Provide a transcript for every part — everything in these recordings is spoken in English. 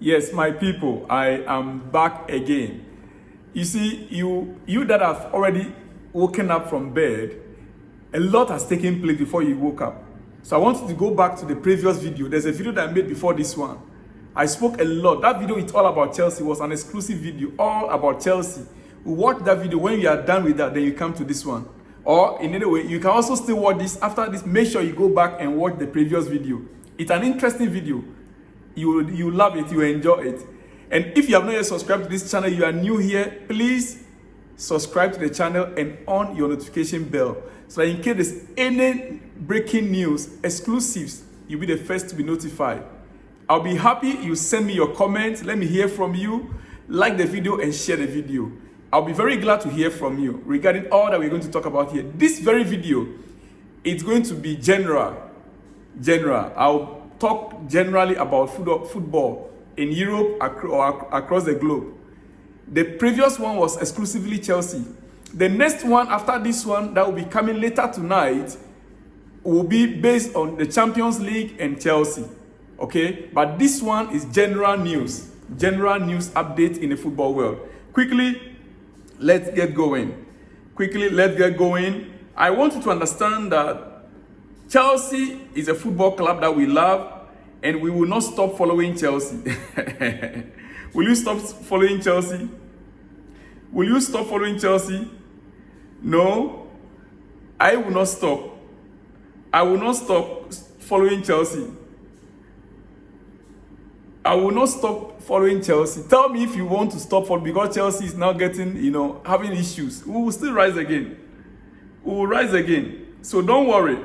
Yes, my people, I am back again. You see, you that have already woken up from bed, a lot has taken place before you woke up. So I want you to go back to the previous video. There's a video that I made before this one. I spoke a lot. That video, it's all about Chelsea. It was an exclusive video, all about Chelsea. Watch that video. When you are done with that, then you come to this one. Or in any way, you can also still watch this. After this, make sure you go back and watch the previous video. It's an interesting video. You love it, you enjoy it. And if you have not yet subscribed to this channel, you are new here, please subscribe to the channel and on your notification bell. So that in case there's any breaking news, exclusives, you'll be the first to be notified. I'll be happy you send me your comments. Let me hear from you. Like the video and share the video. I'll be very glad to hear from you regarding all that we're going to talk about here. This very video, it's going to be general. I'll talk generally about football in Europe or across the globe. The previous one was exclusively Chelsea. The next one after this one that will be coming later tonight will be based on the Champions League and Chelsea. Okay? But this one is general news update in the football world. Quickly, let's get going. I want you to understand that Chelsea is a football club that we love, and we will not stop following Chelsea. Will you stop following Chelsea? Will you stop following Chelsea? No, I will not stop. I will not stop following Chelsea. I will not stop following Chelsea. Tell me if you want to stop following, because Chelsea is now getting, having issues. We will still rise again. We will rise again. So don't worry.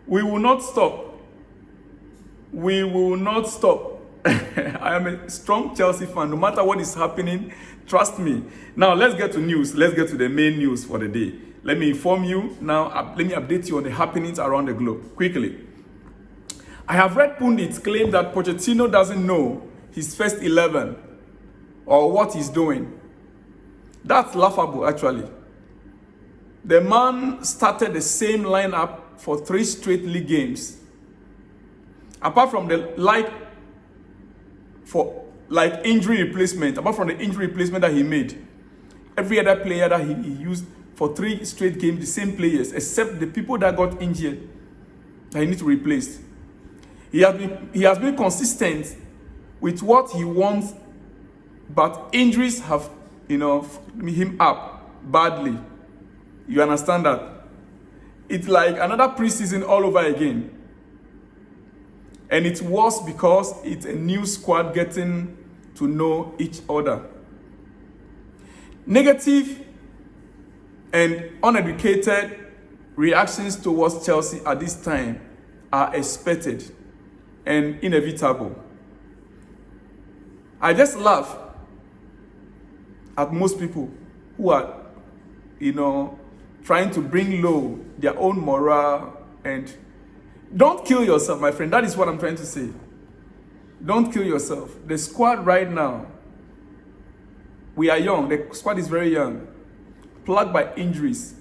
We will not stop. We will not stop. I am a strong Chelsea fan. No matter what is happening, trust me. Now, let's get to news. Let's get to the main news for the day. Let me inform you now. Let me update you on the happenings around the globe quickly. I have read pundits claim that Pochettino doesn't know his first 11 or what he's doing. That's laughable, actually. The man started the same lineup for 3 straight league games. Apart from the injury replacement, apart from the injury replacement that he made, every other player that he used for 3 straight games, the same players, except the people that got injured that he needs to replace. He has been consistent with what he wants, but injuries have, him up badly. You understand that? It's like another preseason all over again. And it's worse because it's a new squad getting to know each other. Negative and uneducated reactions towards Chelsea at this time are expected and inevitable. I just laugh at most people who are, trying to bring low their own morale. And don't kill yourself, my friend. That is what I'm trying to say. Don't kill yourself. The squad right now, we are young. The squad is very young, plagued by injuries.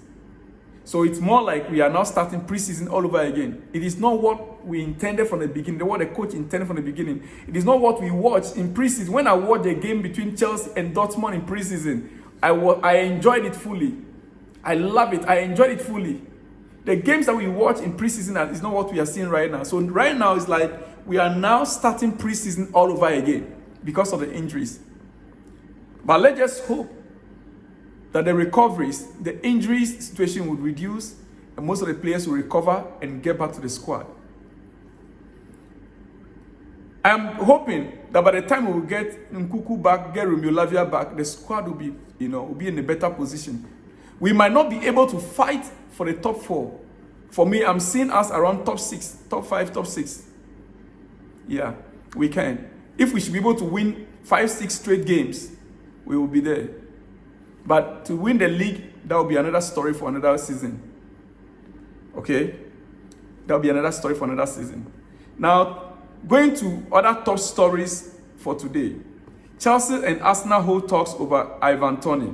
So it's more like we are now starting preseason all over again. It is not what we intended from the beginning, what the coach intended from the beginning. It is not what we watched in preseason. When I watched the game between Chelsea and Dortmund in preseason, I enjoyed it fully. I love it. I enjoyed it fully. The games that we watch in preseason is not what we are seeing right now. So right now it's like we are now starting preseason all over again because of the injuries. But let's just hope that the injuries situation would reduce, and most of the players will recover and get back to the squad. I'm hoping that by the time we will get Nkuku back, get Romeo Lavia back, the squad will be, will be in a better position. We might not be able to fight for the top 4. For me, I'm seeing us around top 6, top 5, top 6. Yeah, we can. If we should be able to win 5, 6 straight games, we will be there. But to win the league, that will be another story for another season. Okay? That will be another story for another season. Now, going to other top stories for today. Chelsea and Arsenal hold talks over Ivan Toney.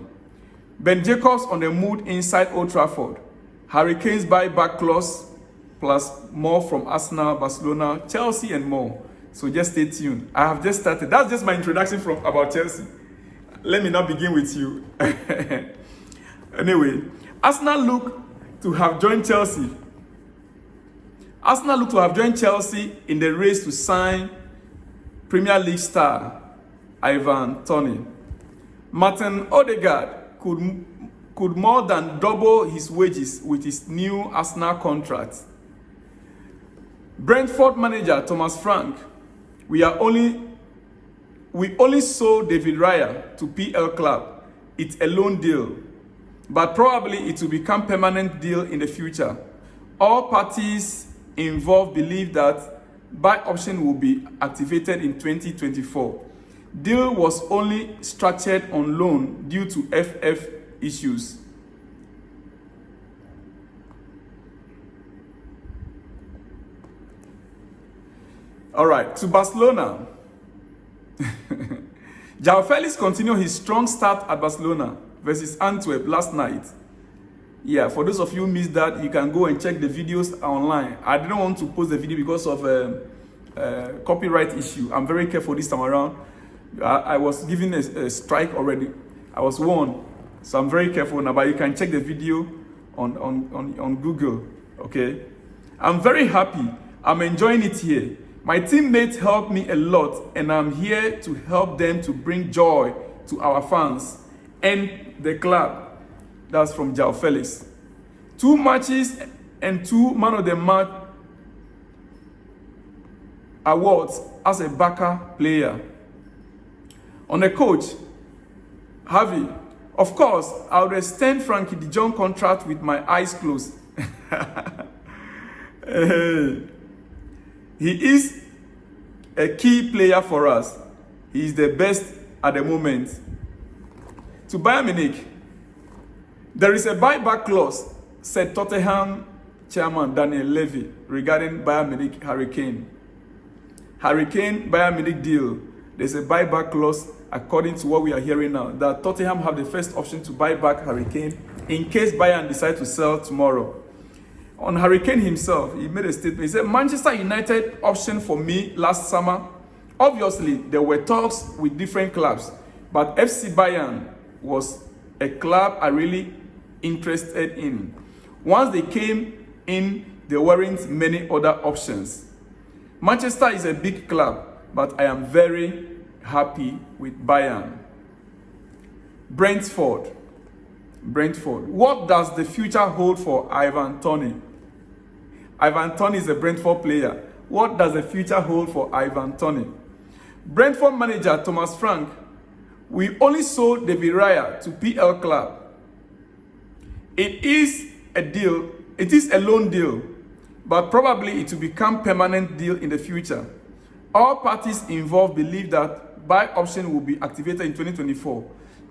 Ben Jacobs on the mood inside Old Trafford. Hurricanes buyback clause plus more from Arsenal, Barcelona, Chelsea and more. So just stay tuned. I have just started. That's just my introduction about Chelsea. Let me now begin with you. Anyway, Arsenal look to have joined Chelsea. Arsenal look to have joined Chelsea in the race to sign Premier League star Ivan Toney. Martin Odegaard could more than double his wages with his new Arsenal contract. Brentford manager Thomas Frank, we only sold David Raya to PL Club. It's a loan deal, but probably it will become permanent deal in the future. All parties involved believe that buy option will be activated in 2024. Deal was only structured on loan due to FF issues. All right, to Barcelona. João Felix continued his strong start at Barcelona versus Antwerp last night. Yeah, for those of you who missed that, you can go and check the videos online. I didn't want to post the video because of copyright issue. I'm very careful this time around. I was given a strike already. I was warned, so I'm very careful now. But you can check the video on Google. Okay, I'm very happy. I'm enjoying it here. My teammates helped me a lot, and I'm here to help them to bring joy to our fans and the club. That's from João Felix. 2 matches and 2 Man of the Match awards as a backup player. On the coach, Harvey, of course, I would extend Frankie de Jong contract with my eyes closed. He is a key player for us. He is the best at the moment. To Bayern Munich, there is a buyback clause, said Tottenham chairman Daniel Levy regarding Bayern Munich Hurricane. Hurricane Bayern Munich deal. There's a buyback clause according to what we are hearing now, that Tottenham have the first option to buy back Hurricane in case Bayern decide to sell tomorrow. On Hurricane himself, he made a statement. He said, Manchester United option for me last summer. Obviously, there were talks with different clubs, but FC Bayern was a club I really interested in. Once they came in, there weren't many other options. Manchester is a big club, but I am very happy with Bayern. Brentford. What does the future hold for Ivan Toney? Ivan Toney is a Brentford player. What does the future hold for Ivan Toney? Brentford manager Thomas Frank, we only sold David Raya to PL Club. It is a loan deal, but probably it will become permanent deal in the future. All parties involved believe that buy option will be activated in 2024.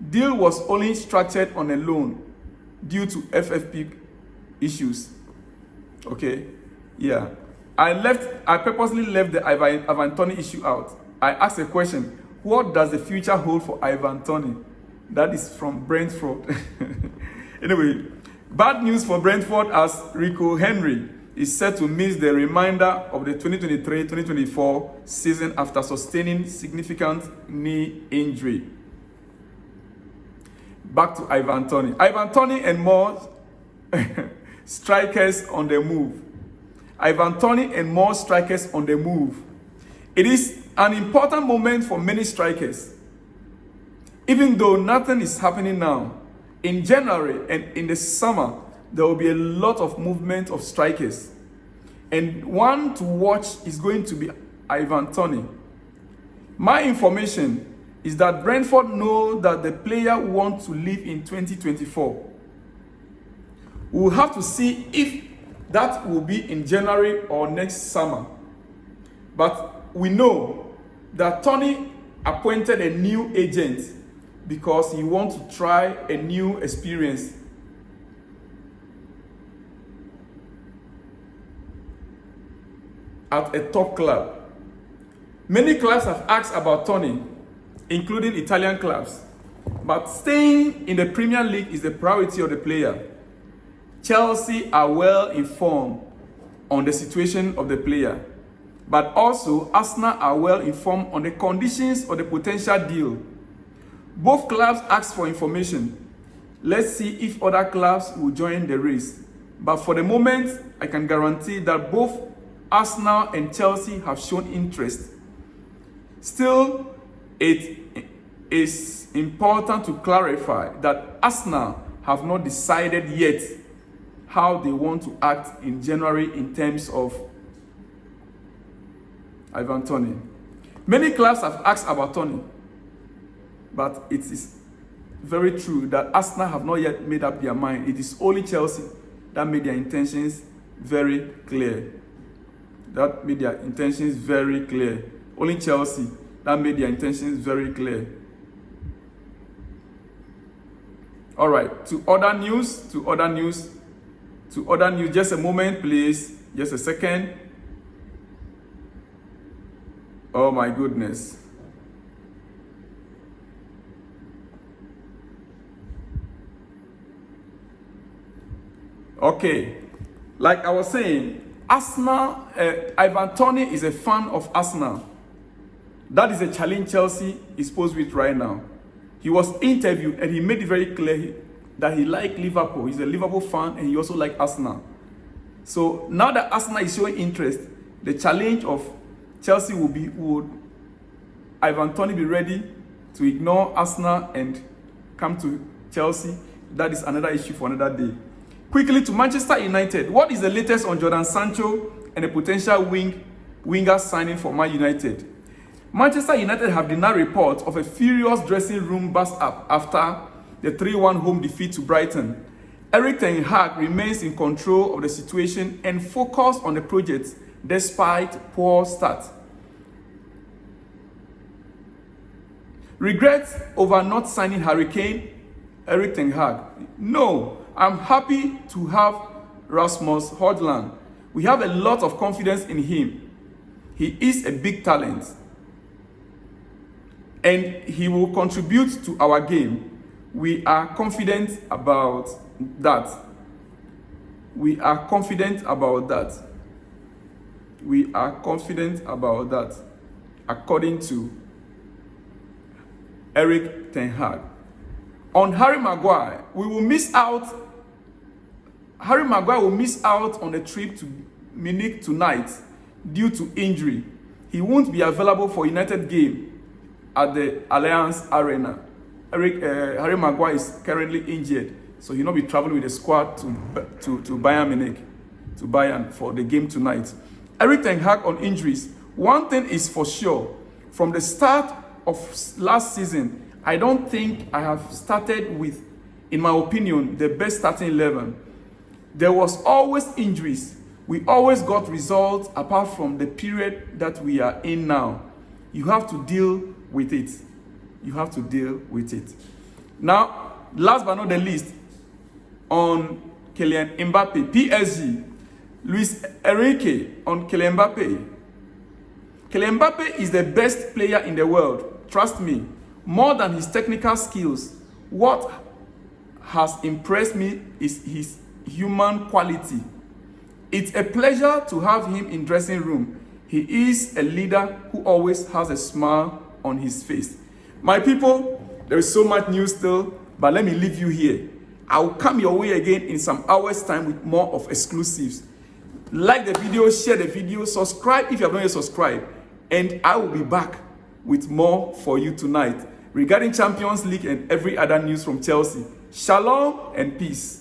Deal was only structured on a loan due to FFP issues. Okay, yeah. I purposely left the Ivan Toney issue out. I asked a question, what does the future hold for Ivan Toney? That is from Brentford. Anyway, bad news for Brentford as Rico Henry is set to miss the remainder of the 2023-2024 season after sustaining significant knee injury. Back to Ivan Toney. Ivan Toney and more strikers on the move. Ivan Toney and more strikers on the move. It is an important moment for many strikers. Even though nothing is happening now, in January and in the summer, there will be a lot of movement of strikers. And one to watch is going to be Ivan Toney. My information is that Brentford know that the player wants to leave in 2024. We'll have to see if that will be in January or next summer. But we know that Toney appointed a new agent because he wants to try a new experience. At a top club. Many clubs have asked about Toney, including Italian clubs. But staying in the Premier League is the priority of the player. Chelsea are well informed on the situation of the player. but also Arsenal are well informed on the conditions of the potential deal. Both clubs asked for information. Let's see if other clubs will join the race. But for the moment, I can guarantee that both Arsenal and Chelsea have shown interest. Still, it is important to clarify that Arsenal have not decided yet how they want to act in January in terms of Ivan Toney. Many clubs have asked about Toney, but it is very true that Arsenal have not yet made up their mind. It is only Chelsea that made their intentions very clear. Only Chelsea that made their intentions very clear. All right, to other news. Just a moment, please. Just a second. Oh my goodness. Okay, like I was saying, Arsenal, Ivan Toney is a fan of Arsenal. That is a challenge Chelsea is posed with right now. He was interviewed and he made it very clear that he liked Liverpool. He's a Liverpool fan and he also likes Arsenal. So now that Arsenal is showing interest, the challenge of Chelsea would Ivan Toney be ready to ignore Arsenal and come to Chelsea? That is another issue for another day. Quickly to Manchester United. What is the latest on Jadon Sancho and a potential winger signing for Man United? Manchester United have denied reports of a furious dressing room bust-up after the 3-1 home defeat to Brighton. Erik ten Hag remains in control of the situation and focused on the project despite poor start. Regrets over not signing Hurricane Erik ten Hag? No, I'm happy to have Rasmus Højlund. We have a lot of confidence in him. He is a big talent and he will contribute to our game. We are confident about that. According to Erik ten Hag. On Harry Maguire, Harry Maguire will miss out on a trip to Munich tonight due to injury. He won't be available for United game at the Allianz Arena. Harry Maguire is currently injured, so he'll not be traveling with the squad to Bayern Munich, to Bayern for the game tonight. Erik ten Hag on injuries. One thing is for sure, from the start of last season, I don't think I have started with, in my opinion, the best starting 11. There was always injuries. We always got results apart from the period that we are in now. You have to deal with it. Now, last but not the least, on Kylian Mbappe, PSG, Luis Enrique on Kylian Mbappe. Kylian Mbappe is the best player in the world. Trust me. More than his technical skills, what has impressed me is his human quality. It's a pleasure to have him in dressing room. He is a leader who always has a smile on his face. My people, there is so much news still, but let me leave you here. I will come your way again in some hours' time with more of exclusives. Like the video, share the video, subscribe if you have not yet subscribed, and I will be back with more for you tonight regarding Champions League and every other news from Chelsea. Shalom and peace.